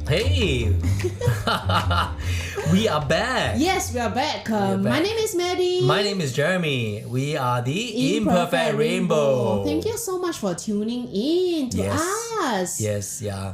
Hey! We are back! Yes, we are back. My name is Maddy. My name is Jeremy. We are the Imperfect Rainbow. Thank you so much for tuning in to us. Yes, yeah.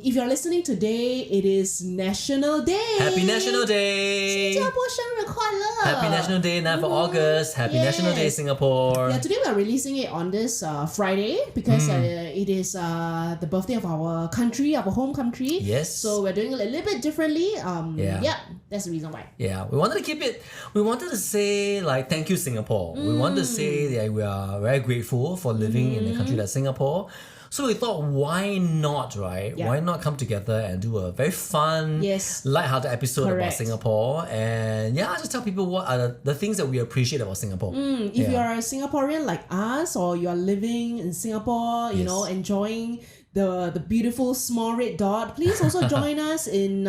If you're listening today, it is National Day. Happy National Day! 新加坡生日快乐! Happy National Day, 9th of August. Happy National Day, Singapore. Yeah, today we are releasing it on this Friday because it is the birthday of our country, our home country. Yes. So we're doing it a little bit differently. Yeah, that's the reason why. Yeah, we wanted to keep it, we wanted to say like, thank you Singapore. We wanted to say that we are very grateful for living in a country like Singapore. So we thought, why not, right? Yeah. Why not come together and do a very fun, Yes. light-hearted episode about Correct. Singapore, and just tell people what are the things that we appreciate about Singapore. If you're a Singaporean like us, or you are living in Singapore, you know, enjoying the beautiful small red dot, please also join us in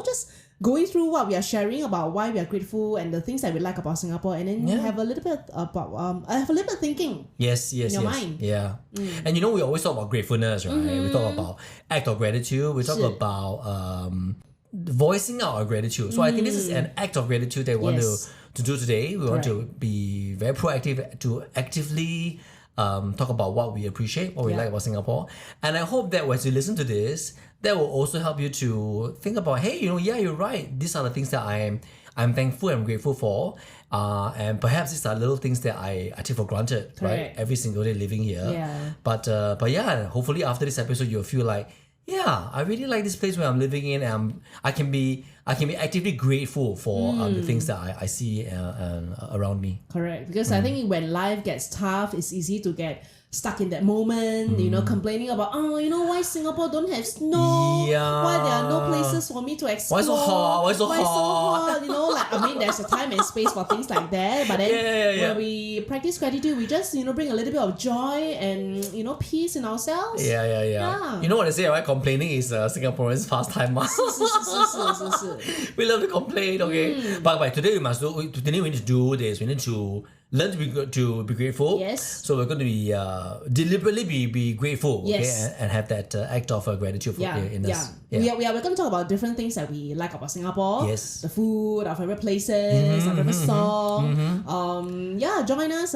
just going through what we are sharing about why we are grateful and the things that we like about Singapore, and then have a little bit about have a little bit thinking. Yes. In your mind. Yeah. And we always talk about gratefulness, right? We talk about act of gratitude. We talk about voicing out our gratitude. So I think this is an act of gratitude that we want to do today. We want to be very proactive to actively talk about what we appreciate, what we like about Singapore. And I hope that as you listen to this, that will also help you to think about, hey, you're right. These are the things that I'm thankful and grateful for. And perhaps these are little things that I take for granted, right? Every single day living here. Yeah. But hopefully after this episode, you'll feel like, I really like this place where I'm living in, and I can be actively grateful for the things that I see around me. Correct. Because I think when life gets tough, it's easy to get stuck in that moment, complaining about, why Singapore don't have snow? Yeah. Why there are no places for me to explore? Why so hot? Why so hot? There's a time and space for things like that. But then when we practice gratitude, we just, bring a little bit of joy and, peace in ourselves. Yeah. You know what they say, right? Complaining is Singaporeans' pastime. We love to complain, okay? But today we need to do this. We need to learn to be grateful. Yes. So we're going to be deliberately be grateful, Yes. okay, and have that act of gratitude in us. We're going to talk about different things that we like about Singapore. Yes. The food, our favorite places, our favorite song. Join us.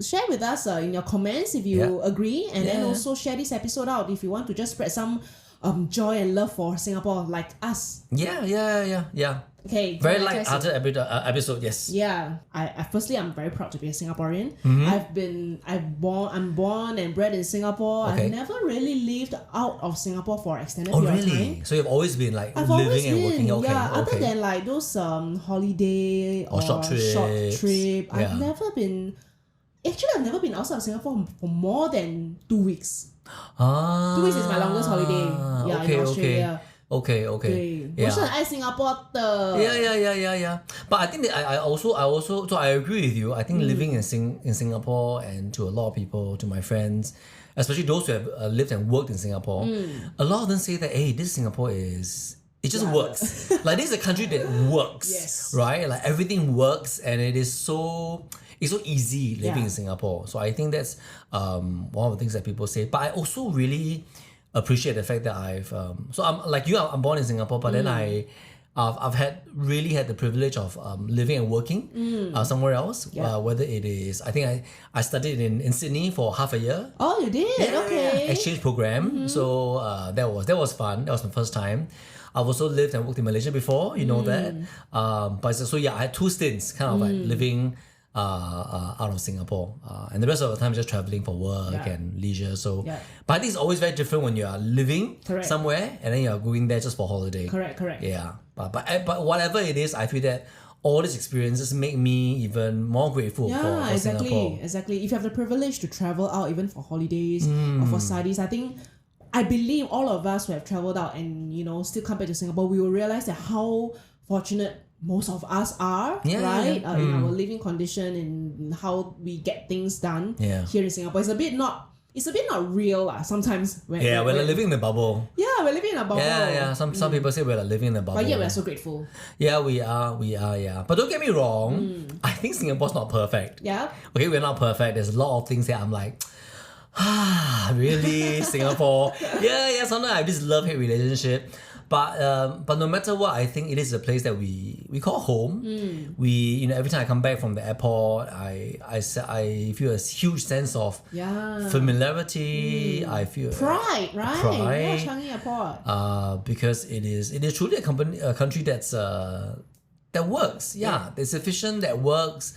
Share with us in your comments if you agree, and then also share this episode out if you want to just spread some joy and love for Singapore like us. Yeah. Okay. Very light-hearted episode, yes. Yeah. I'm very proud to be a Singaporean. I'm born and bred in Singapore. Okay. I've never really lived out of Singapore for an extended period of time. So you've always been like I've living always and been, working, okay. Other than like those holiday or short trip, I've never been outside of Singapore for more than 2 weeks. 2 weeks is my longest holiday. In Australia. Okay. 我是很爱新加坡的。Yeah. But I think that I also so I agree with you. I think living in Singapore, and to a lot of people, to my friends, especially those who have lived and worked in Singapore, a lot of them say that, hey, this Singapore it just works. Like, this is a country that works. Yes. Right? Like, everything works, and it's so easy living in Singapore. So I think that's one of the things that people say. But I also really appreciate the fact that I'm born in Singapore, but then I've really had the privilege of living and working somewhere else. Whether it is, I think I studied in Sydney for half a year. Oh, you did? Okay. Exchange program. So that was fun. That was my first time. I've also lived and worked in Malaysia before. You know that. I had 2 stints, kind of like living out of Singapore, and the rest of the time just traveling for work and leisure. So, but I think it's always very different when you are living somewhere and then you are going there just for holiday. Correct. Yeah, but whatever it is, I feel that all these experiences make me even more grateful for Singapore. Exactly. If you have the privilege to travel out even for holidays or for studies, I believe all of us who have traveled out and still come back to Singapore, we will realize that how fortunate most of us are, right? In our living condition and how we get things done here in Singapore. It's a bit not real sometimes. We're living in a bubble. Yeah, we're living in a bubble. Some people say we're living in a bubble. But yeah, we're so grateful. Yeah, we are. But don't get me wrong, I think Singapore's not perfect. Yeah. Okay, we're not perfect. There's a lot of things that I'm like, really, Singapore? Yeah, sometimes I have this love-hate relationship. But no matter what, I think it is a place that we call home. We every time I come back from the airport, I feel a huge sense of familiarity. I feel pride, right? Pride. Yeah, Changi Airport. Because it is truly a country that's that works. Yeah, it's efficient. That works.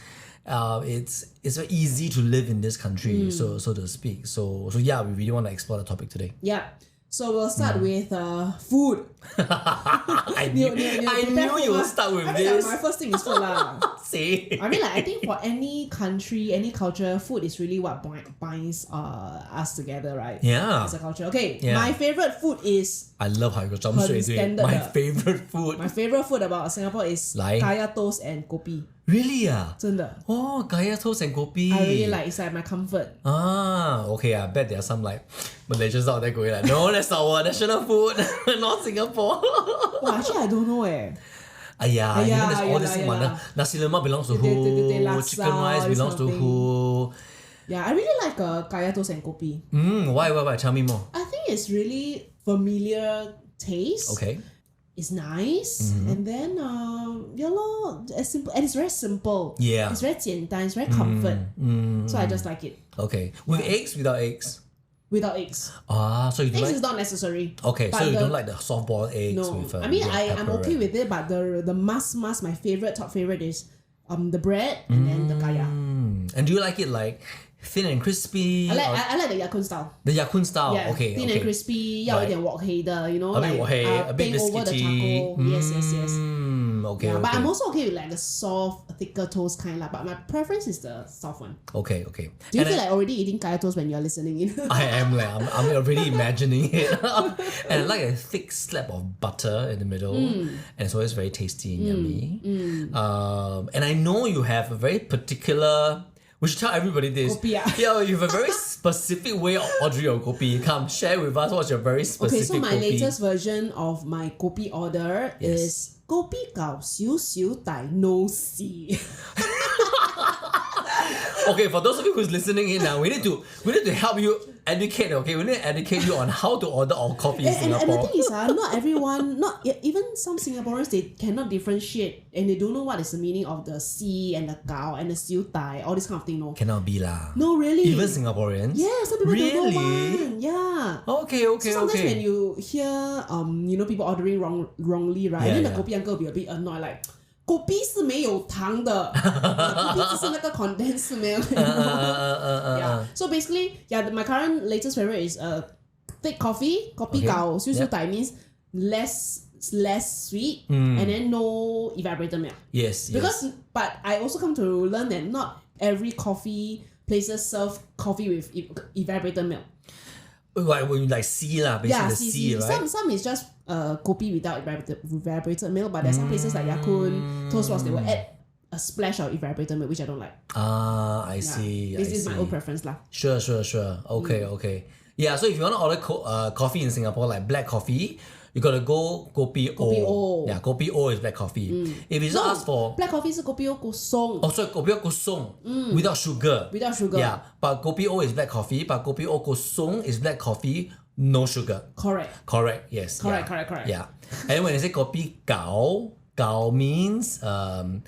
It's very easy to live in this country, so to speak. So yeah, we really want to explore the topic today. Yeah. So we'll start with food. I knew you would start with this. My first thing is food lah. See? I mean, like, I think for any country, any culture, food is really what binds us together, right? Yeah. As a culture. Okay, Yeah. my favorite food is... I love how you go jump straight to it. My favorite food. My favorite food about Singapore is Like? kaya toast and kopi. Really? 真的. Oh, kaya toast and kopi. I really like, it's like my comfort. Okay, I bet there are some like Malaysians out there going like, no, that's our national food, not Singapore. Wow, actually, I don't know eh. There's all this nasi lemak belongs to who, chicken rice belongs to who. Yeah, I really like kaya toast and kopi. Why? Tell me more. I think it's really familiar taste. Okay. It's nice, and then it's simple, and it's very simple. Yeah. It's very 简单, it's very comfort. So I just like it. Okay. With eggs, without eggs? Without eggs. So you don't Eggs like... is not necessary. Okay, so you don't like the soft-boiled eggs No, with I mean, I'm pepper okay with it, but the must, my top favorite is the bread and then the kaya. And do you like it like thin and crispy? I like the Ya Kun style. The Ya Kun style, Yeah, okay. thin and crispy, 要一点 wok hei 的, you know, A bit wok hei, a bit bake over the biscuity. charcoal. Yes. Okay, Yeah, okay. but I'm also okay with like the soft, thicker toast kind lah. But my preference is the soft one. Okay. Do you feel like already eating kaya toast when you're listening in? I am like, I'm already imagining it. And I like a thick slab of butter in the middle. And it's always very tasty and yummy. And I know you have a very particular... We should tell everybody this. Kopi, Yeah, you have a very specific way of ordering your kopi. Come, share with us what's your very specific Okay, so my kopi. latest version of my kopi order is kopi gao xiu xiu dai no si. Okay, for those of you who's listening in now, we need to help you educate. Okay, we need to educate you on how to order our coffee in And the Singapore. thing is, not everyone, even some Singaporeans, they cannot differentiate and they don't know what is the meaning of the si and the gao and the xiu dai, all this kind of thing. No, Cannot be lah. no, really. Even Singaporeans. Yeah, some people don't know one. Yeah. Okay. So sometimes when Okay. you hear people ordering wrongly, right? And then the kopi uncle will be a bit annoyed, like kopi 是没有糖的 kopi 只是那个 condensed milk. Yeah. So basically, my current latest favorite is thick coffee. Kopi gao xiu xiu dai means less sweet and then no evaporated milk. Yes. But I also come to learn that not every coffee places serve coffee with evaporated milk. Like when you like C lah, basically the C, right? Some is just kopi without evaporated milk, but there's some places like Ya Kun, Toast Box, they will add a splash of evaporated milk, which I don't like. I see. This is my own preference lah. Sure. Okay. Yeah, so if you want to order coffee in Singapore, like black coffee, you gotta go kopi O. Yeah, kopi O is black coffee. If you just ask for black coffee is kopi O kosong. Oh, sorry, kopi O kosong without sugar. Without sugar. Yeah, but kopi O is black coffee, but kopi O kosong is black coffee, no sugar. Correct. Yes. Correct. Yeah. And when they say kopi gao means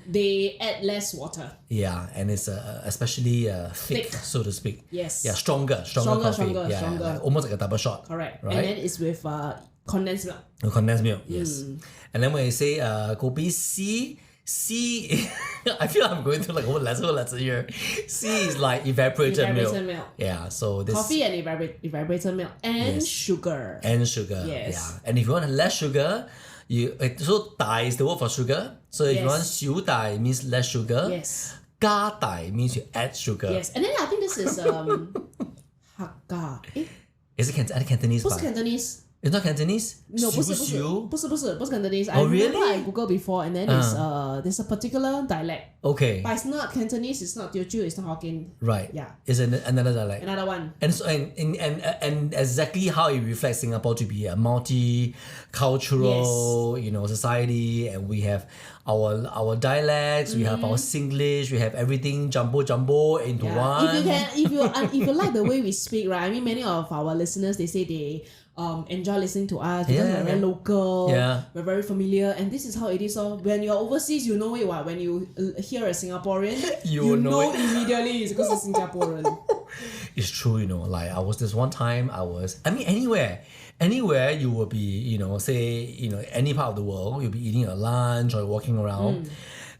they add less water. yeah, and it's especially thick, so to speak. Yes. Yeah, stronger coffee. Stronger. Like almost like a double shot. Correct. Right? And then it's with condensed milk. Condensed milk, yes. And then when you say kopi C, I feel I'm going through like whole lesson here. C is like evaporated milk. Yeah, so this Coffee and evaporated milk and sugar. And sugar. Yes. Yeah. And if you want less sugar, so dai is the word for sugar. So if you want xiu dai, it means less sugar. Yes. Ga dai means you add sugar. Yes. And then I think this is Hakka. Is it Cantonese? 不是 Cantonese. It's not Cantonese? No, 不是 Cantonese. I really? remember I Googled before, and then there's a particular dialect. Okay. But it's not Cantonese, it's not Teochew, it's not Hokkien. Right. Yeah. It's another dialect. Another one. And so and exactly how it reflects Singapore to be a multicultural, society, and we have our dialects, we have our Singlish, we have everything jumbo into one. If you like the way we speak, right? I mean, many of our listeners, they say they enjoy are listening to us because we're very local. Yeah. We're very familiar, and this is how it is. So when you're overseas, you know it. What when you hear a Singaporean, you know immediately it's because it's Singaporean. It's true, like I was this one time, anywhere you will be, say, any part of the world, you'll be eating your lunch or walking around.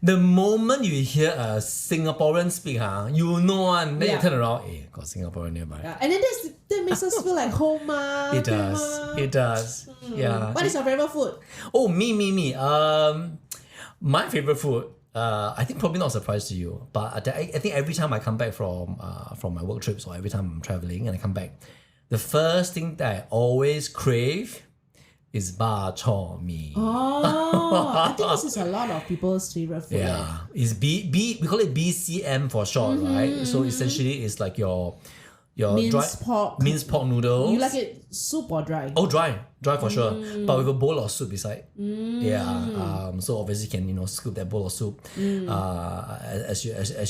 The moment you hear a Singaporean speak, you know one, then you turn around, got Singaporean nearby. Yeah. And then that makes us feel like home. It does. Yeah. What is your favorite food? Oh, me. My favorite food, I think probably not a surprise to you, but I think every time I come back from my work trips or every time I'm traveling and I come back, the first thing that I always crave is bak chor mee. Oh, I think this is a lot of people's favorite food. Yeah, it's we call it BCM for short, right? So essentially, it's like your minced pork noodles. You like it soup or dry? Oh, dry for sure. But with a bowl of soup beside. Yeah. So obviously you can scoop that bowl of soup as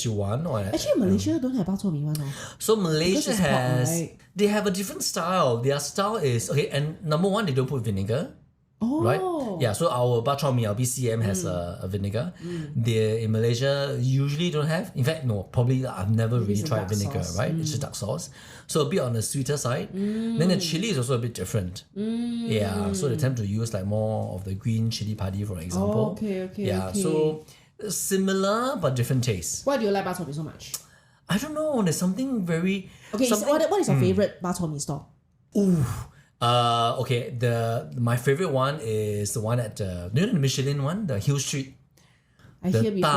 you want. Or, actually, Malaysia don't have bak chor mee one. So Malaysia has pork, right? They have a different style. Their style is okay. And number one, they don't put vinegar. Oh. Right? Yeah, so our bak chor mee, our BCM has a vinegar. They in Malaysia usually don't have. In fact, no, probably I've never really tried vinegar, sauce. right? It's just dark sauce. So a bit on the sweeter side. Then the chili is also a bit different. Yeah, so they tend to use like more of the green chili padi, for example. Okay. Yeah, so similar but different tastes. Why do you like bak chor mee so much? I don't know, there's something very... Okay, so what is your favorite bak chor mee store? Ooh. Okay, my favorite one is the one at the Michelin one, the Hill Street. I hear before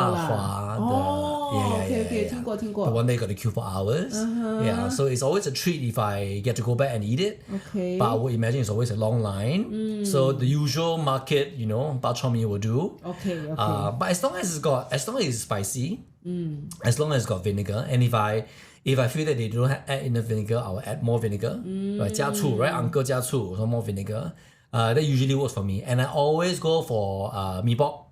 okay, 听过 the one that you got to queue for hours. Yeah, so it's always a treat if I get to go back and eat it. Okay. But I would imagine it's always a long line. So the usual market, bak chor mee will do. Okay. But as long as it's spicy, as long as it's got vinegar, and if I feel that they don't add enough vinegar, I will add more vinegar. Right, 加醋, right? Uncle 加醋, so more vinegar. That usually works for me. And I always go for mee pok.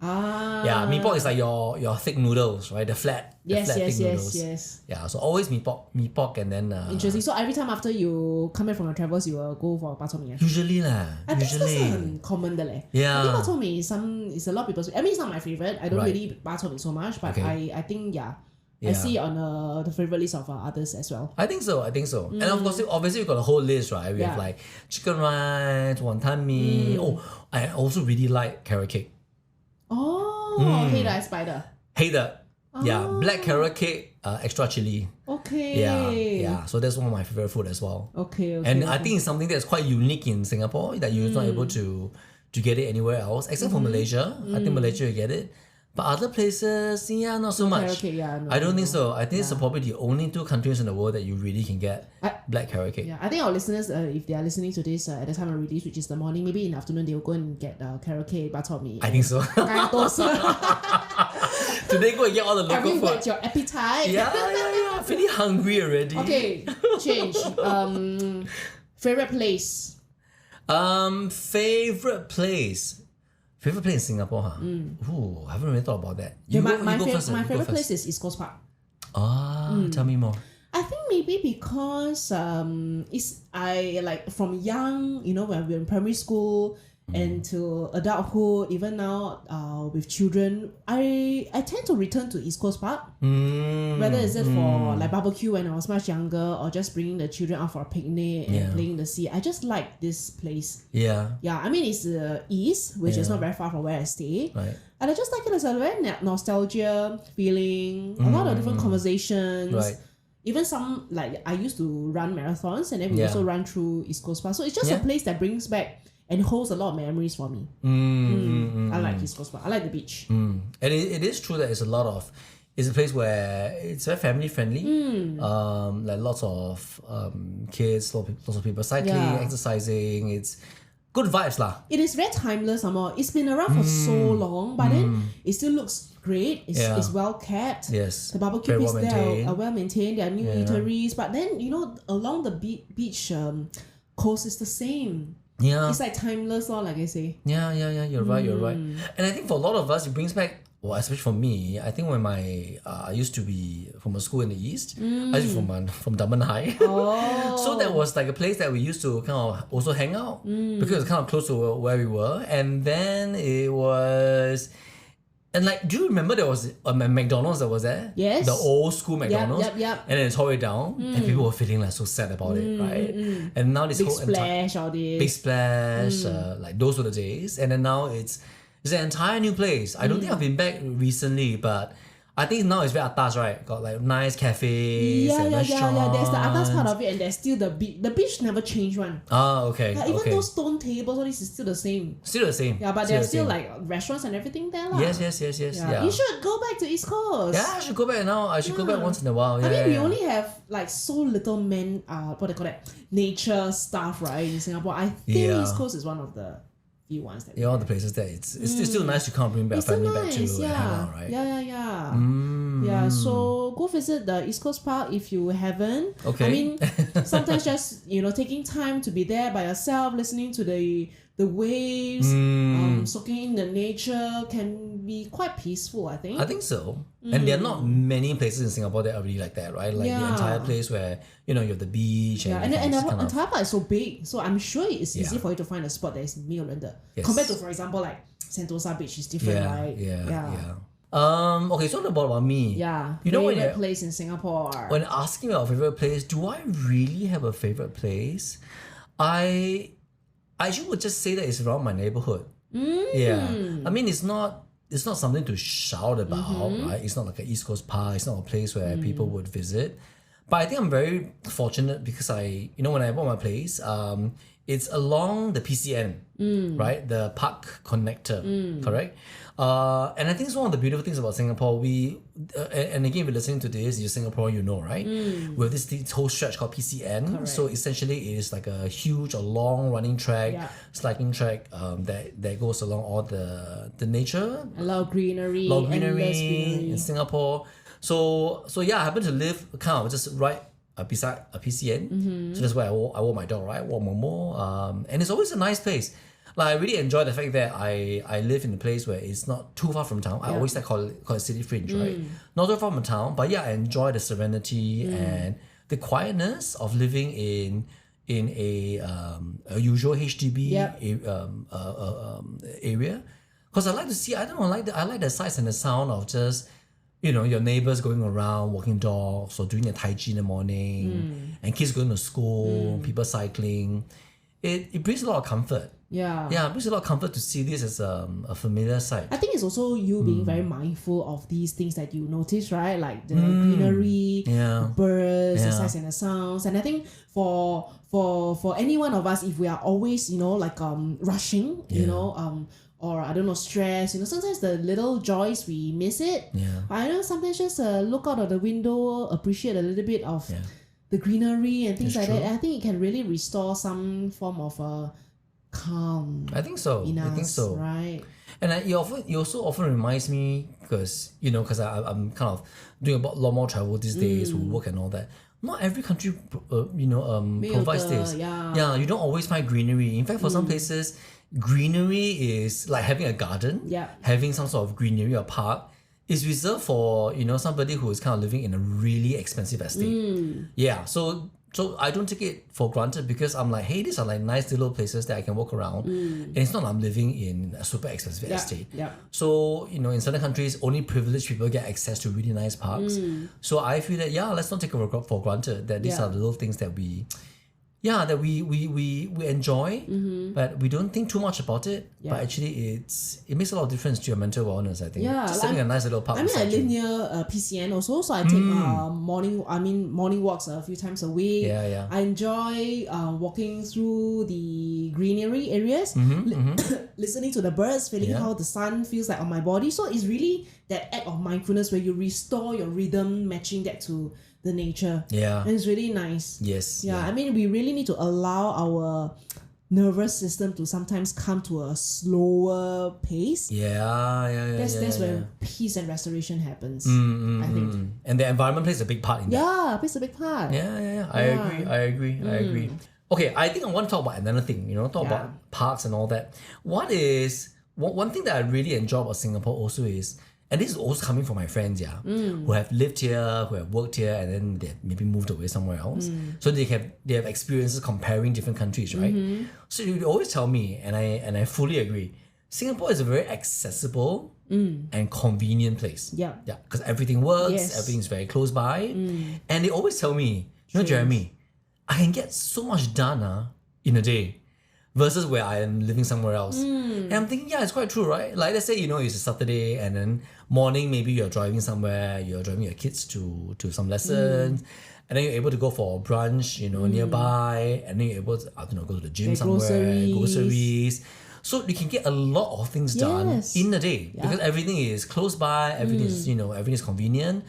Yeah, mee pok is like your thick noodles, right? The flat thick noodles. Yes. Yeah, so always mee pok, and then Interesting. So every time after you come back from your travels, you will go for bak chor mee. Usually lah. I think that's 很 common 的嘞. Yeah. I think bak chor mee is a lot of people's. I mean, it's not my favorite. I don't really eat bak chor mee so much, but I think I see it on the favorite list of others as well. I think so. And of course, obviously we've got a whole list, right? We have like chicken rice, wonton mee. Oh, I also really like carrot cake. Oh, 黑的还是白的? 黑的. Yeah, black carrot cake, extra chili. Okay. Yeah. So that's one of my favorite food as well. Okay. And I think it's something that's quite unique in Singapore that you're not able to get it anywhere else, except for Malaysia. I think Malaysia you get it. But other places, not so much. Carrot cake, I don't think so. I think it's probably the only two countries in the world that you really can get black carrot cake. Yeah, I think our listeners, if they are listening to this at the time of release, which is the morning, maybe in the afternoon, they'll go and get carrot cake, bak chor mee. I think so. Today go and get all the local Having food. whet your appetite. Yeah. Feeling hungry already. Okay, change. Favorite place? Favorite place in Singapore, huh? Ooh, I haven't really thought about that. My favorite place is East Coast Park. Tell me more. I think maybe because I like from young, when we were in primary school and to adulthood, even now with children, I tend to return to East Coast Park. Whether it's for like barbecue when I was much younger, or just bringing the children out for a picnic and playing in the sea. I just like this place. Yeah. I mean it's east, which is not very far from where I stay. Right. And I just like it as a very nostalgia feeling, a lot of different conversations. Right. Even some, like I used to run marathons, and then we also run through East Coast Park. So it's just a place that brings back and holds a lot of memories for me. I like East Coast Park. I like the beach. And it is true that it's a place where it's very family friendly. Like lots of kids, lots of people cycling, exercising. It's good vibes lah. It is very timeless, Amor. It's been around for so long, but then it still looks great. It's well kept. Yes. The barbecue pits there are well maintained. There are new eateries, but then along the beach coast is the same. Yeah. It's like timeless, like I say. Yeah. You're right. And I think for a lot of us, it brings back well, especially for me, I think when I used to be from a school in the east, I used to be from Dunman High. Oh. So that was like a place that we used to kind of also hang out because it's kind of close to where we were. And then it was, and like, do you remember there was a McDonald's that was there? Yes. The old school McDonald's. Yep. And then it's all the way down, and people were feeling like so sad about it, right? And now this Big whole splash, all this. big splash, like those were the days. And then now it's an entire new place. I don't think I've been back recently, but I think now it's very atas, right? Got like nice cafes and restaurants. There's the atas part of it, and there's still the beach. The beach never changed one. Ah, okay. Like, even okay. those stone tables, all this is still the same. Still the same. Yeah, but still there's the still same. like restaurants and everything there. Lah. Yes. Yeah. You should go back to East Coast. Yeah, I should go back now. I should go back once in a while. Yeah, I mean, we yeah. only have like so little what they call that, nature stuff, right, in Singapore. I think Yeah. East Coast is one of the few ones that. Yeah, all the places that it's still nice to come bring back It's still family back to nice, and hang out, right? Yeah. Yeah, so go visit the East Coast Park if you haven't. Okay. I mean, sometimes just taking time to be there by yourself, listening to the waves, soaking in the nature can be quite peaceful, I think. I think so. And there are not many places in Singapore that are really like that, right? Like the Yeah. entire place where you have the beach and Yeah, you and can the just kind of- entire park is so big, so I'm sure it's easy Yeah. for you to find a spot that is 没有人的. Yes. Compared to, for example, like Sentosa Beach is different, right? Yeah. Okay, so about me. Yeah. You know when favorite you place in Singapore. when asking about favorite place, do I really have a favorite place? I actually would just say that it's around my neighborhood. Yeah. I mean, it's not something to shout about, right? It's not like an East Coast park. It's not a place where people would visit. But I think I'm very fortunate because when I bought my place, it's along the PCN, right? The park connector, correct? And I think it's one of the beautiful things about Singapore. And again, if you're listening to this, you're Singaporean, you know, right? We have this whole stretch called PCN. Correct. So essentially, it is like a huge or long running track, Yeah. cycling track that goes along all the nature, A lot of greenery, lot of endless greenery greenery. in Singapore. So yeah, I happen to live kind of just right beside a PCN. So that's where I walk my dog, right? Walk Momo. And it's always a nice place. Like I really enjoy the fact that I live in a place where it's not too far from town. I always like call it city fringe, right? Not too far from town, but yeah, I enjoy the serenity and the quietness of living in a usual HDB Yep. area. Because I like to see, I like the sights and the sound of just your neighbors going around walking dogs or doing their tai chi in the morning and kids going to school, people cycling. It brings a lot of comfort. Yeah. Yeah, it brings a lot of comfort to see this as a familiar sight. I think it's also you being very mindful of these things that you notice, right? Like the greenery, the birds, the Yeah. sights and the sounds. And I think for any one of us, if we are always, rushing, or I don't know, stress, sometimes the little joys we miss it. Yeah. I know sometimes just look out of the window, appreciate a little bit of the greenery and things That's like that. true. And I think it can really restore some form of calm I think so. in us, I think so. right? And it also often reminds me because I'm kind of doing a lot more travel these days with work and all that. Not every country provides this. Yeah. You don't always find greenery. In fact, for some places, greenery is like having a garden. Yeah. Having some sort of greenery or park is reserved for somebody who is kind of living in a really expensive estate. Yeah. So I don't take it for granted because I'm like, hey, these are like nice little places that I can walk around. And it's not like I'm living in a super expensive estate. Yeah. So, in certain countries, only privileged people get access to really nice parks. So I feel that, let's not take it for granted that these Yeah. are the little things that we enjoy, but we don't think too much about it. Yeah. But actually, it makes a lot of difference to your mental wellness, I think. Yeah, Just like, having a nice little park. I mean, I beside live you. near PCN also, so I take morning walks a few times a week. Yeah. I enjoy walking through the greenery areas, listening to the birds, feeling Yeah. how the sun feels like on my body. So it's really that act of mindfulness where you restore your rhythm, matching that to the nature. Yeah. And it's really nice. Yes. Yeah, I mean, we really need to allow our nervous system to sometimes come to a slower pace. Yeah. That's where peace and restoration happens, I think. And the environment plays a big part in that. Yeah, plays a big part. Yeah. I agree. Okay, I think I want to talk about another thing, talk about parks and all that. One thing that I really enjoy about Singapore also is and this is also coming from my friends, who have lived here, who have worked here, and then they have maybe moved away somewhere else. So they have experiences comparing different countries, right? So you always tell me, and I fully agree, Singapore is a very accessible and convenient place. Yeah, because everything works, everything's very close by, and they always tell me, Jeremy, I can get so much done in a day versus where I am living somewhere else. And I'm thinking, it's quite true, right? Like, let's say, it's a Saturday and then morning, maybe you're driving somewhere, you're driving your kids to some lessons, and then you're able to go for brunch, nearby, and then you're able to, go to the gym somewhere, groceries. So you can get a lot of things done in a day because everything is close by, everything is, everything is convenient,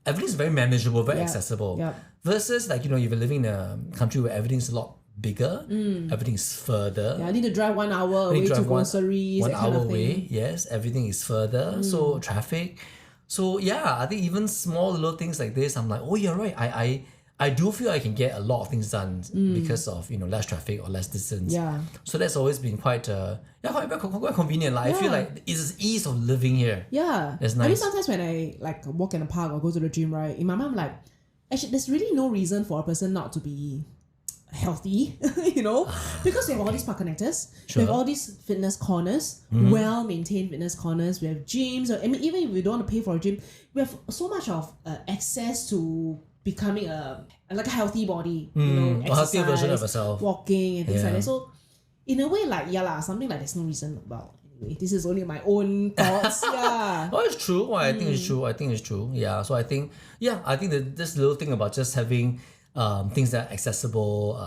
everything is very manageable, very accessible. Versus like, if you're living in a country where everything's a lot bigger, everything is further. I need to drive 1 hour away to groceries. 1 hour away, yes, everything is further. So traffic. So I think even small little things like this, I'm like, oh, you're right. I do feel I can get a lot of things done because of less traffic or less distance. So that's always been quite quite convenient. Like, I feel like it's the ease of living here. That's nice. I mean, sometimes when I like walk in the park or go to the gym, right, in my mind I'm like, actually there's really no reason for a person not to be healthy, because we have all these park connectors, we have all these fitness corners, well-maintained fitness corners, we have gyms, I mean, even if we don't want to pay for a gym, we have so much of access to becoming a healthy body, a healthier version of yourself, walking and things like that. So in a way, like something like there's no reason. Well, anyway, this is only my own thoughts. Oh, it's true. I think it's true. Yeah. So I think that this little thing about just having things that are accessible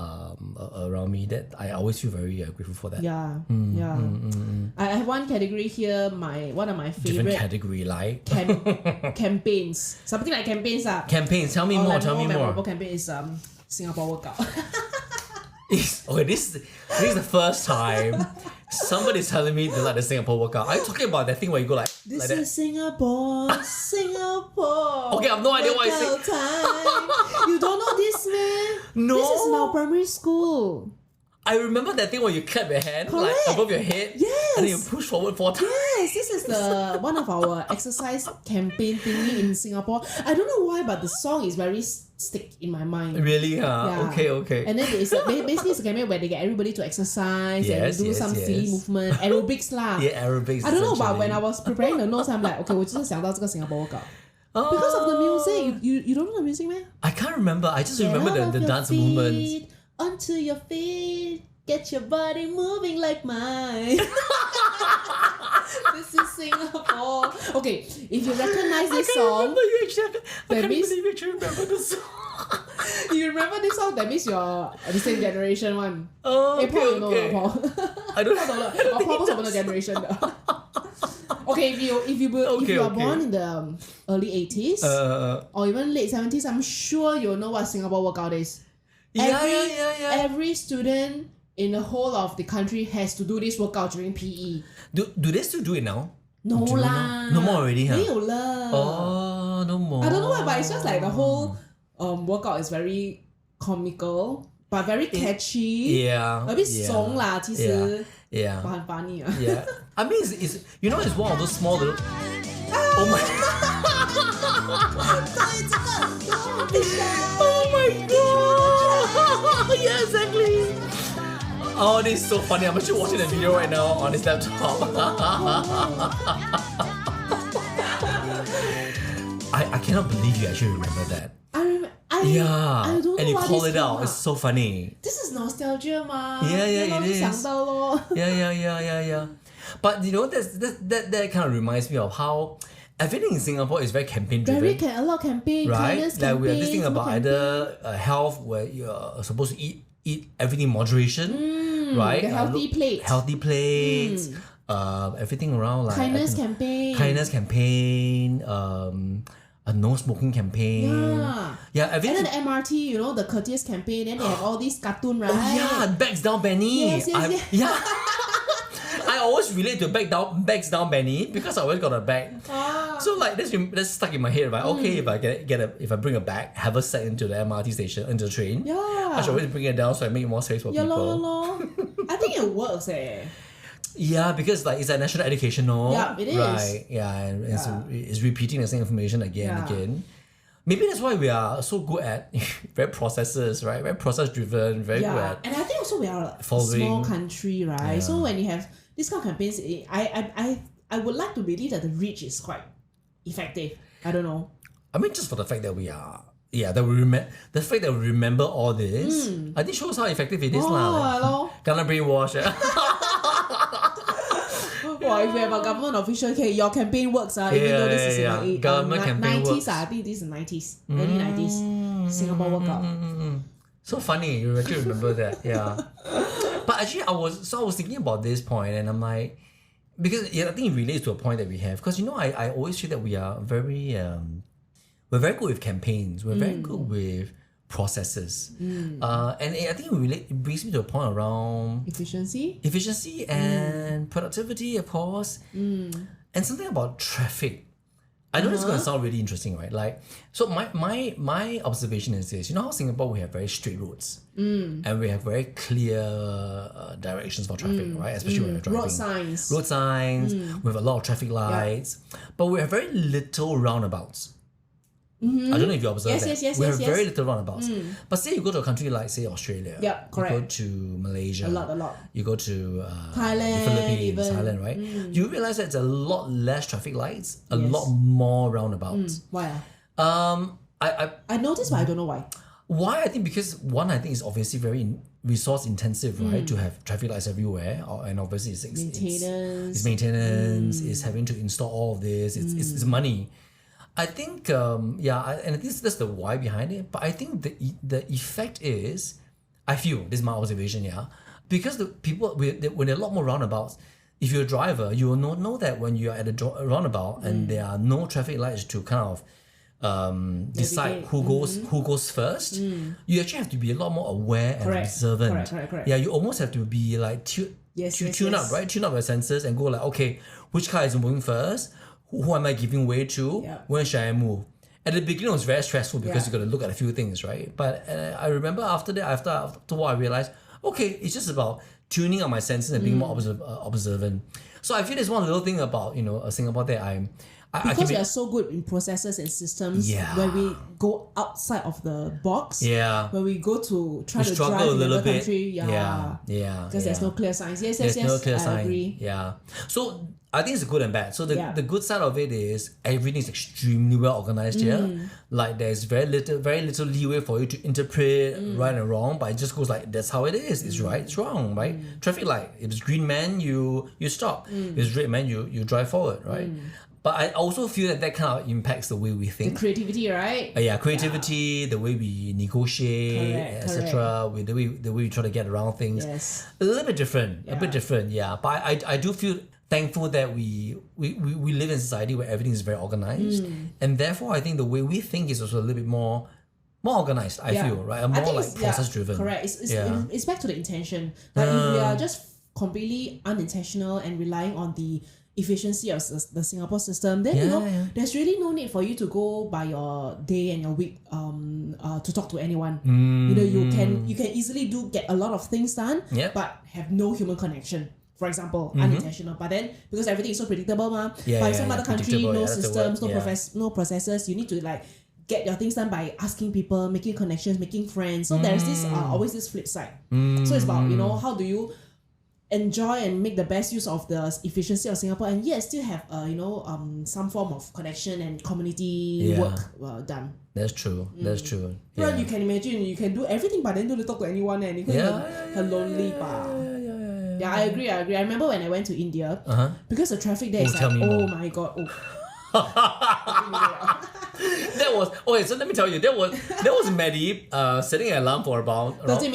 around me, that I always feel very grateful for that. I have one category here. One of my favorite different category, like campaigns. Something like campaigns. Campaigns. Tell me more. Tell me more. Memorable campaign is Singapore workout. Okay, this is the first time somebody's telling me they like the Singapore workout. Are you talking about that thing where you go like this like is that? Singapore. Okay, I have no idea what you're saying. Time. You don't know this, man? No. This is in our primary school. I remember that thing where you clap your hand like above your head, and then you push forward 4 times. Yes, this is the one of our exercise campaign thingy in Singapore. I don't know why, but the song is very stick in my mind. Really? Okay. And then basically it's a campaign where they get everybody to exercise and do some silly movement, aerobics lah. Aerobics. I don't know, but when I was preparing the notes, I'm like, okay, 我就是想到这个 Singapore workout. Because of the music, you don't know the music, man? I can't remember. I just remember the dance movements. Onto your feet, get your body moving like mine. This is Singapore. Okay, if you recognize this song, I can't believe you actually remember the song. You remember this song? That means you're the same generation one. Oh, hey, okay, Paul, okay. Paul. I don't know. Paul 不是我们的 generation 的。Okay, if you are born in the early 80s or even late 70s, I'm sure you'll know what Singapore workout is. Every student in the whole of the country has to do this workout during PE. Do they still do it now? No lah. No more already, huh? 没有了。Oh, no more. I don't know why, but it's just like the whole workout is very comical, but very catchy. Yeah. A bit 怂啦，其实。Yeah. But 很 funny. Yeah. I mean, it's it's one of those small little. Oh my. Oh my god! Yeah, exactly. Oh, this is so funny. I'm actually watching the video right now on his laptop. I cannot believe you actually remember that. I don't know and you why call this it out. came It's so funny. This is nostalgia, ma. Yeah, it is. 想到咯。Yeah. But that kind of reminds me of how everything in Singapore is very campaign driven. A lot of campaign, right? Like we have this campaigns, thing about either health where you're supposed to eat everything in moderation, right? The healthy plates. Everything around like kindness campaign, a no smoking campaign. Yeah, everything. And then the MRT, the courteous campaign. Then they have all these cartoon, right? Oh yeah, Bags Down Benny. Yes. Yeah. I always relate to Bags Down Benny because I always got a bag. So like that's stuck in my head, right? Okay, if I if I bring a bag, have a set into the MRT station, into the train. Yeah. I should always bring it down so I make more space for people. I think it works. Yeah, because like it's a national educational. Yeah, it is. Right. Yeah, and it's repeating the same information again and again. Maybe that's why we are so good at very processes, right? Very process driven, very good at. And I think also we are a following. small country, right? So when you have this kind of campaigns, I would like to believe that the reach is quite effective. I don't know. I mean, just for the fact that we are, the fact that we remember all this, I think shows how effective it is lah. Hello. Gonna brainwash. Well, if we have a government official, okay, your campaign works, even though this is in the Government campaign 90s, works. I think this is 90s, early 90s, Singapore workout. So funny, you actually remember that, yeah. But actually, I was thinking about this point, and I'm like, because I think it relates to a point that we have, because I always feel that we are we're very good with campaigns, we're very good with processes, and I think it brings me to a point around efficiency and productivity, of course, and something about traffic. I know this is going to sound really interesting, right? Like, so my observation is this: how Singapore, we have very straight roads, and we have very clear directions for traffic, right? Especially when you're driving. Road signs. We have a lot of traffic lights, but we have very little roundabouts. I don't know if you observe that. Yes, we have very little roundabouts. But say you go to a country like, say, Australia. Yeah, correct. You go to Malaysia. A lot. You go to Thailand, the Philippines, even. Thailand, right? You realize that it's a lot less traffic lights, a lot more roundabouts. Why? I noticed, but I don't know why. Why? I think because one, I think it's obviously very resource intensive, right? To have traffic lights everywhere, and obviously it's maintenance. It's having to install all of this. It's money. I think, and I think that's the why behind it. But I think the effect is, I feel, this is my observation, because the people, when there are a lot more roundabouts, if you're a driver, you will know that when you're at a roundabout and there are no traffic lights to kind of decide who goes first, you actually have to be a lot more aware and observant. Correct. Yeah, you almost have to be like tune up, right? Tune up your senses and go like, okay, which car is moving first? Who am I giving way to? When should I move? At the beginning, it was very stressful because you got to look at a few things, right? But I remember after that, after a while, I realized, okay, it's just about tuning up my senses and being more observant. So I feel there's one little thing about Singapore that because we are so good in processes and systems, when we go outside of the box, when we go to try to drive in another country, because there's no clear signs. Yes, no clear sign. Agree. Yeah. So I think it's good and bad. So the good side of it is everything is extremely well organized here. Like there's very little leeway for you to interpret right and wrong, but it just goes like that's how it is. It's right, it's wrong, right? Traffic light. If it's green man, you stop. If it's red man, you drive forward, right? But I also feel that kind of impacts the way we think. The creativity, right? Creativity, the way we negotiate, etc. The way we try to get around things. Yes. A little bit different. A bit different, yeah. But I do feel thankful that we live in a society where everything is very organized. And therefore I think the way we think is also a little bit more organized, I feel, right? And more like process driven. Correct. It's back to the intention. Like if we are just completely unintentional and relying on the efficiency of the Singapore system, then there's really no need for you to go by your day and your week to talk to anyone. You can easily get a lot of things done, but have no human connection. For example, unintentional. But then because everything is so predictable, but in some other country, no systems, no processes, you need to like get your things done by asking people, making connections, making friends. So there's this always this flip side. So it's about how do you enjoy and make the best use of the efficiency of Singapore, and yet still have some form of connection and community work done. That's true. That's true. Well, you can imagine you can do everything, but then don't talk to anyone, and you can lonely. Yeah, I agree. I remember when I went to India, because the traffic there is like, oh my god, that was so let me tell you, that was Maddy setting an alarm for around 30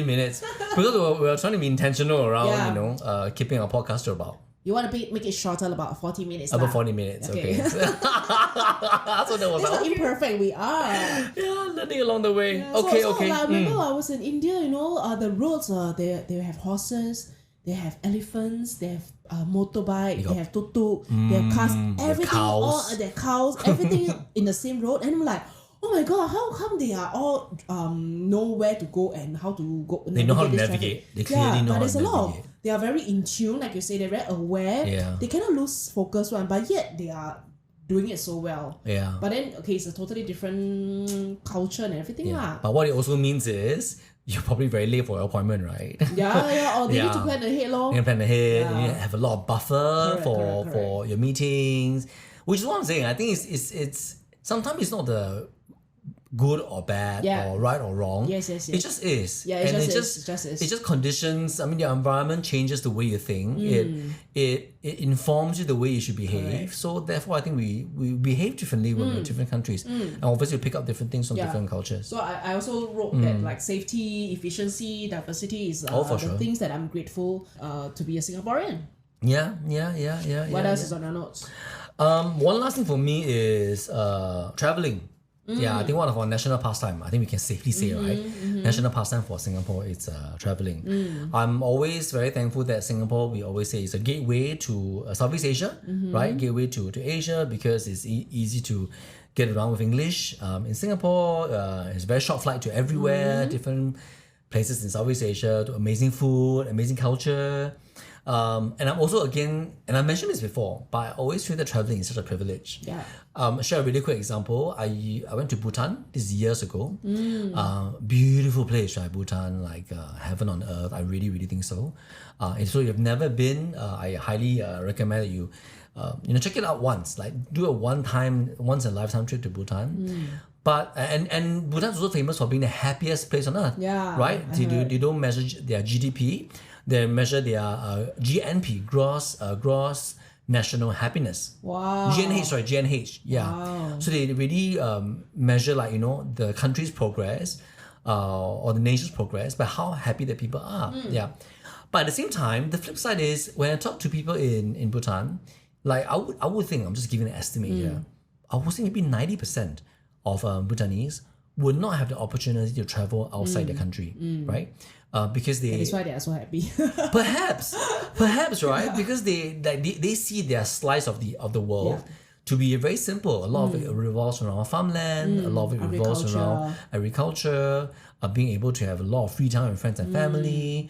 minutes because we were trying to be intentional around keeping our podcast to about. You want to make it shorter, about 40 minutes. About 40 minutes, okay. So that was how imperfect we are. Yeah, learning along the way. Yeah. Okay. I remember I was in India, the roads, they have horses, they have elephants, they have motorbike, they have tuk-tuk, they have cars, everything, all their cows, everything in the same road. And I'm like, oh my god, how come they are all know where to go and how to go? They know how to this navigate. traffic? They clearly know but how there's to a lot navigate. they are very in tune, like you say, they're very aware. Yeah. They cannot lose focus one, but yet they are doing it so well. Yeah. But then, okay, it's a totally different culture and everything. Yeah. But what it also means is you're probably very late for your appointment, right? Yeah, or they need to Yeah. plan ahead, lor. You plan ahead, Yeah. you need to have a lot of buffer Correct. for your meetings, which is what I'm saying. I think it's sometimes it's not the good or bad Yeah. or right or wrong. Yes. It just is. Yeah, and it it just is. It just conditions. I mean, your environment changes the way you think. It informs you the way you should behave. Correct. So therefore, I think we behave differently when we're in different countries, and obviously we pick up different things from different cultures. So I also wrote that like safety, efficiency, diversity is for the sure. things that I'm grateful to be a Singaporean. Yeah. What else is on your notes? One last thing for me is traveling. Yeah, I think one of our national pastime, I think we can safely say, right? National pastime for Singapore is traveling. I'm always very thankful that Singapore, we always say, is a gateway to Southeast Asia, right? Gateway to Asia because it's easy to get around with English. In Singapore, it's a very short flight to everywhere, different places in Southeast Asia, to amazing food, amazing culture. And I'm also and I mentioned this before, but I always feel that traveling is such a privilege. Yeah. Share a really quick example. I went to Bhutan this years ago. Beautiful place, right? Bhutan, like heaven on earth. I really, really think so. And so if you've never been, I highly recommend that you, check it out once. Like do a once in a lifetime trip to Bhutan. But and Bhutan is also famous for being the happiest place on earth. Yeah, Right? I They don't measure their GDP. They measure their GNP, gross national happiness. Wow. GNH. Yeah. Wow. So they really measure the country's progress or the nation's progress by how happy the people are. Yeah. But at the same time, the flip side is when I talk to people in Bhutan, like I would think, I'm just giving an estimate here, I would think maybe 90% of Bhutanese would not have the opportunity to travel outside the country, right? Because That is why they are so happy. perhaps right, because they see their slice of the world to be very simple. A lot of it revolves around farmland. A lot of it revolves around agriculture. Being able to have a lot of free time with friends and family.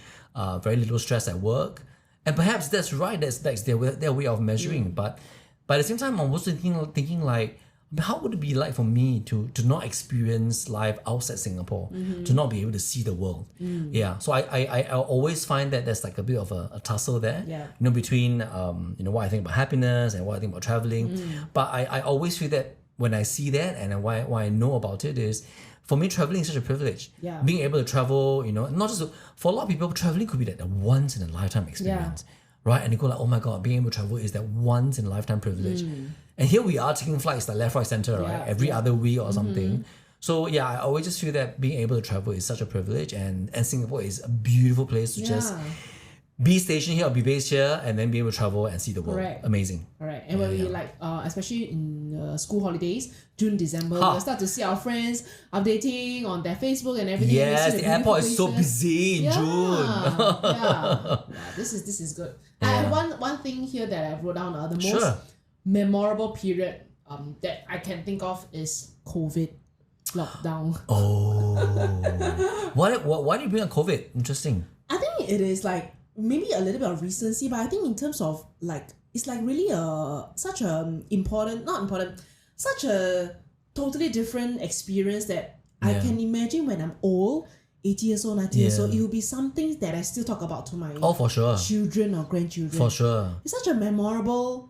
Very little stress at work, and perhaps that's right. That's their way of measuring. But at the same time, I'm also thinking like, how would it be like for me to not experience life outside Singapore, to not be able to see the world? Yeah, so I always find that there's like a bit of a tussle there, between what I think about happiness and what I think about traveling. But I always feel that when I see that and why I know about it is, for me, traveling is such a privilege. Yeah. Being able to travel, not just for a lot of people, traveling could be like a once in a lifetime experience. Right? And you go like, oh my God, being able to travel is that once in a lifetime privilege. And here we are taking flights like left, right, center, right? Every other week or something. So yeah, I always just feel that being able to travel is such a privilege, and Singapore is a beautiful place to just be stationed here or be based here and then be able to travel and see the world. Correct. Amazing. Alright, and when we especially in school holidays, June, December, we'll start to see our friends updating on their Facebook and everything. Yes, We see the airport beautiful is so places. busy in June. yeah, this is good. I have one thing here that I wrote down. The most memorable period that I can think of is COVID lockdown. Oh, why do you bring up COVID? Interesting. I think it is like maybe a little bit of recency, but I think in terms of like it's like really such a such a totally different experience that I can imagine when I'm old, 80 years old, 90 years old, it will be something that I still talk about to my for sure. children or grandchildren. For sure. It's such a memorable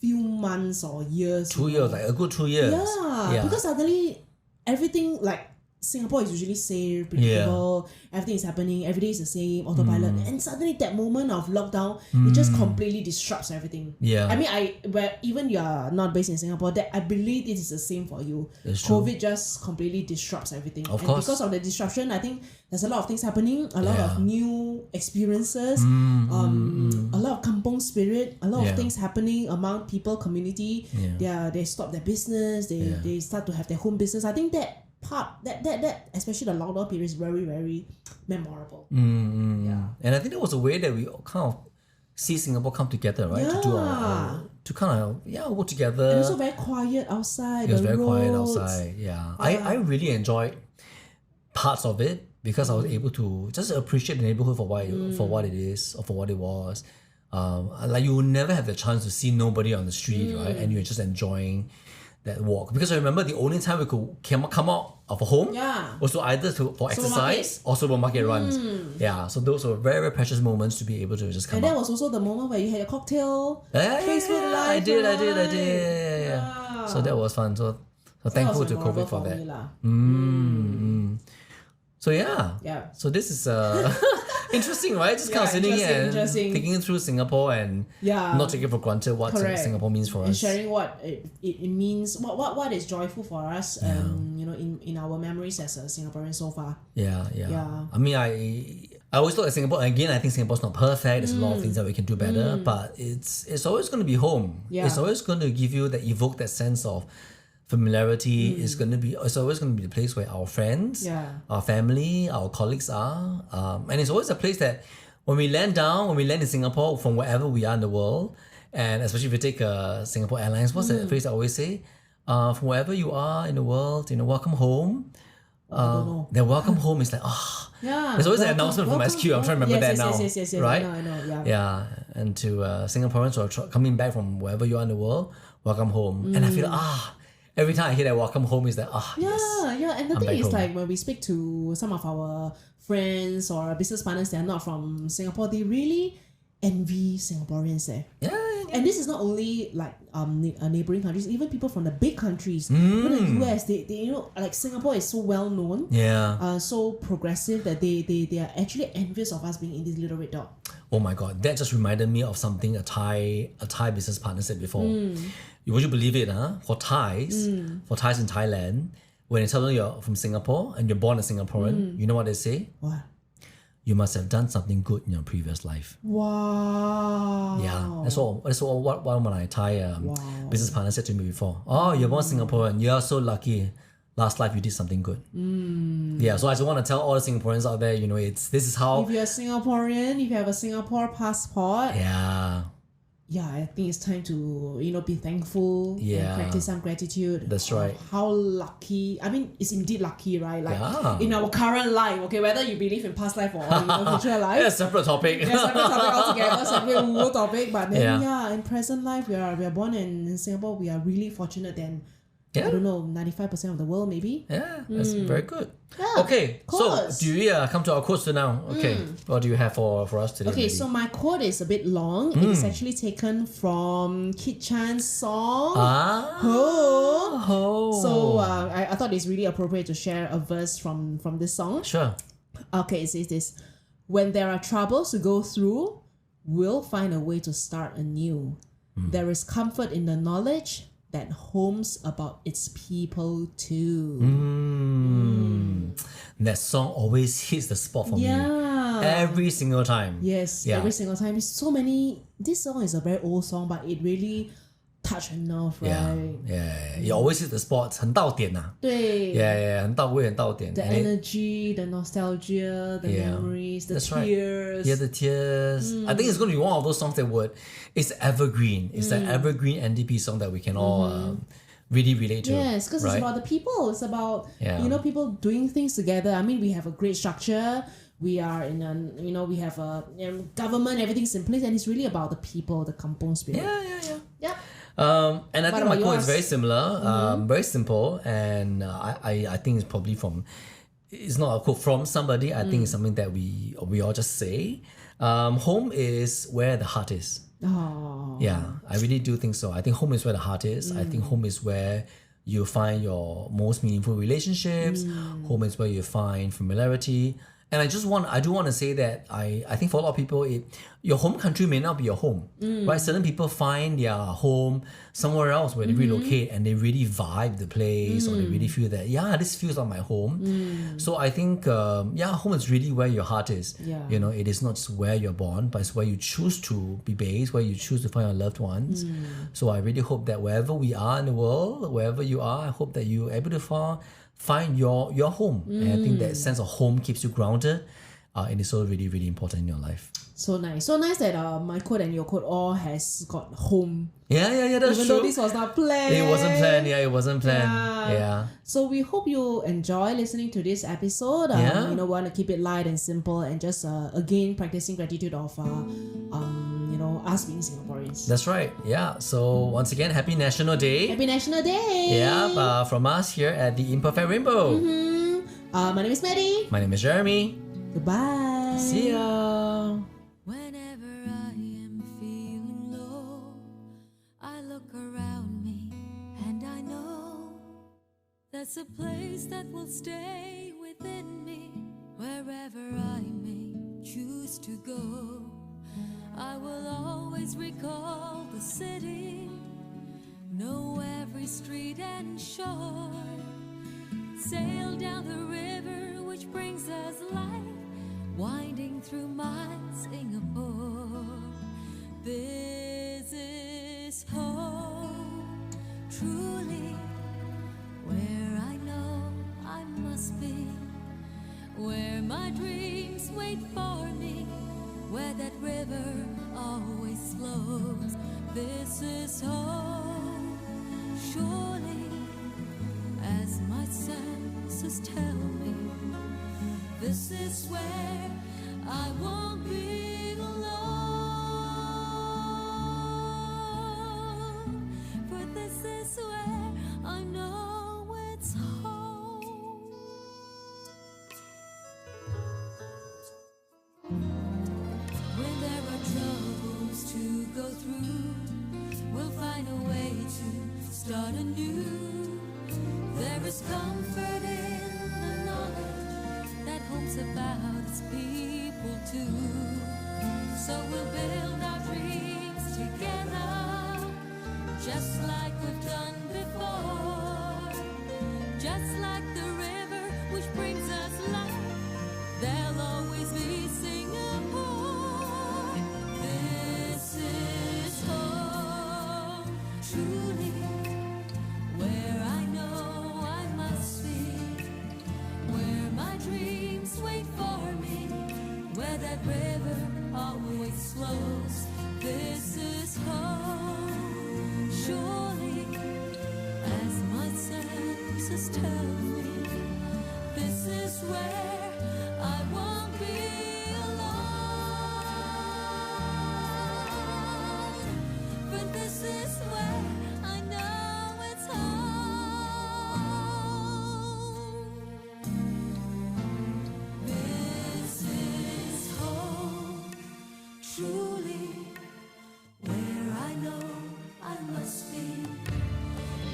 few months or years. 2 years, like a good 2 years. Yeah, because suddenly everything like Singapore is usually safe, predictable, everything is happening, every day is the same, autopilot, and suddenly that moment of lockdown, it just completely disrupts everything. Yeah. I mean, where even you are not based in Singapore, that I believe this is the same for you. It's true. COVID just completely disrupts everything. Of and course. because of the disruption, I think there's a lot of things happening, a lot of new experiences, a lot of kampong spirit, a lot of things happening among people, community. They stop their business, they start to have their home business. I think that that especially the lockdown period is very, very memorable. And I think that was a way that we kind of see Singapore come together, right? To do to kind of work together. And also very quiet outside. It was very quiet roads. outside. Yeah, I really enjoyed parts of it because I was able to just appreciate the neighborhood for what it is or for what it was. Like you will never have the chance to see nobody on the street, right? And you're just enjoying that walk. Because I remember the only time we could come out of a home was to either for exercise or supermarket runs. Yeah, so those were very, very precious moments to be able to just come And out. that was also the moment where you had your cocktail. Facebook Live. I did. Yeah. So that was fun. So thankful to COVID for that. So Yeah. So this is interesting, right? Just kind of sitting here and thinking through Singapore and not taking for granted what Singapore means for us. And sharing what it means, what is joyful for us, in our memories as a Singaporean so far. Yeah. I mean, I always look at Singapore, and again, I think Singapore's not perfect. There's a lot of things that we can do better, but it's always going to be home. Yeah. It's always going to evoke that sense of familiarity. It's always going to be the place where our friends, our family, our colleagues are, and it's always a place that when we land in Singapore from wherever we are in the world, and especially if you take Singapore Airlines, what's the phrase I always say? From wherever you are in the world, welcome home. I don't know. The welcome home is like, there's always an announcement from SQ. I'm trying to remember that now. Yes, right? I know. Yeah, and to Singaporeans who are coming back from wherever you are in the world, welcome home. And I feel every time I hear that welcome home is like, yes. Yeah. And the thing is, home. like, when we speak to some of our friends or business partners that are not from Singapore, they really envy Singaporeans there. Yeah. And this is not only like neighboring countries, even people from the big countries, even the US, they like Singapore is so well known, so progressive that they are actually envious of us being in this little red dot. Oh my god, that just reminded me of something a Thai business partner said before. Would you believe it, For Thais in Thailand, when they tell them you're from Singapore and you're born a Singaporean, you know what they say? What? You must have done something good in your previous life. Wow. Yeah, that's all what one of my Thai business partners said to me before. Oh, you're born Singaporean. You're so lucky. Last life you did something good. Yeah, so I just want to tell all the Singaporeans out there, this is how. If you're a Singaporean, if you have a Singapore passport. Yeah, I think it's time to, be thankful and practice some gratitude. That's right. How lucky. I mean, it's indeed lucky, right? Like, in our current life, okay, whether you believe in past life or future life. Yeah, separate topic. Separate topic altogether, separate woo topic. But then, in present life, we are born in Singapore. We are really fortunate then. I don't know, 95% of the world maybe. Yeah, that's very good. Yeah, okay, quotes. So do we come to our quotes now? Okay, what do you have for us today? Okay, so my quote is a bit long. It's actually taken from Kit Chan's song. Ho. So I thought it's really appropriate to share a verse from this song. Sure. Okay, it says this. When there are troubles to go through, we'll find a way to start anew. There is comfort in the knowledge that home's about its people too. That song always hits the spot for me. Every single time. Yes, every single time. It's so many. This song is a very old song, but it really touched a nerve, right? Yeah. It always hits the spot. 很到点啊。对。Yeah. 很到位，很到点。 The energy, the nostalgia, the memories, the tears. Right. Yeah, the tears. I think it's going to be one of those songs it's evergreen. It's an evergreen NDP song that we can all really relate to. Yes, because it's about the people. It's about people doing things together. I mean, we have a great structure. We are in we have a government. Everything's in place, and it's really about the people, the kampung spirit. Yeah. And I think my quote is very similar, very simple, and I think it's probably it's not a quote from somebody. I think it's something that we all just say. Home is where the heart is. Oh. Yeah, I really do think so. I think home is where the heart is. I think home is where you find your most meaningful relationships. Home is where you find familiarity. And I do want to say that I think for a lot of people, your home country may not be your home, right? Certain people find their home somewhere else where they relocate and they really vibe the place, or they really feel that, this feels like my home. So I think, home is really where your heart is. Yeah. It is not just where you're born, but it's where you choose to be based, where you choose to find your loved ones. So I really hope that wherever we are in the world, wherever you are, I hope that you're able to find your home. And I think that sense of home keeps you grounded, and it's so really, really important in your life. So nice. So nice that my code and your code all has got home. Yeah, that's Even true. though this was not planned. It wasn't planned. Yeah, it wasn't planned. Yeah. So we hope you enjoy listening to this episode. Yeah. You know, we want to keep it light and simple and just again practicing gratitude of us being Singaporeans. That's right. Yeah. So once again, Happy National Day. Happy National Day. Yeah. From us here at the Imperfect Rainbow. My name is Maddy. My name is Jeremy. Goodbye. See ya. Whenever I am feeling low, I look around me and I know there's a place that will stay within me. Wherever I may choose to go, I will always recall the city, know every street and shore, sail down the river which brings us life, winding through my Singapore. This is home, truly, where I know I must be, where my dreams wait for me, where that river always flows. This is home, surely, as my senses tell me. This is where I won't be alone, for this is where I know it's home. When there are troubles to go through, we'll find a way to start anew. There is comfort in the knowledge that home's about its people too. So we'll build our dreams together, just like we've done before. Just like the river which brings us life, there'll always be Singapore. This is home, truly, where I know I must be, where my dreams wait for me, where that river always flows. This is home, surely, as my senses tell me. This is where I won't be alone, but this is where I know it's home. This is home, truly, where I know I must be,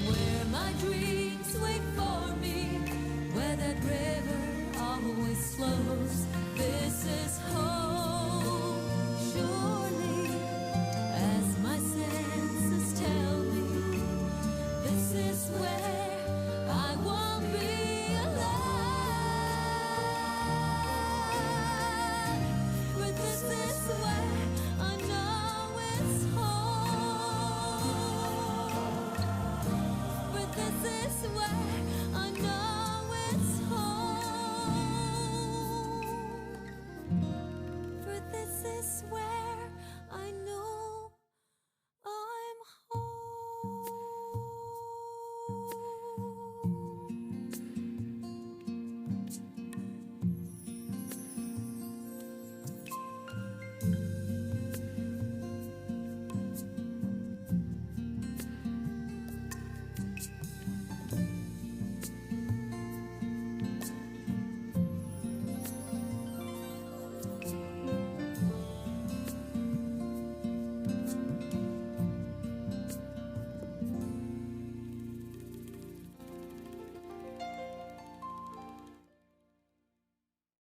where my dreams wait for me, where that river always flows. This is home.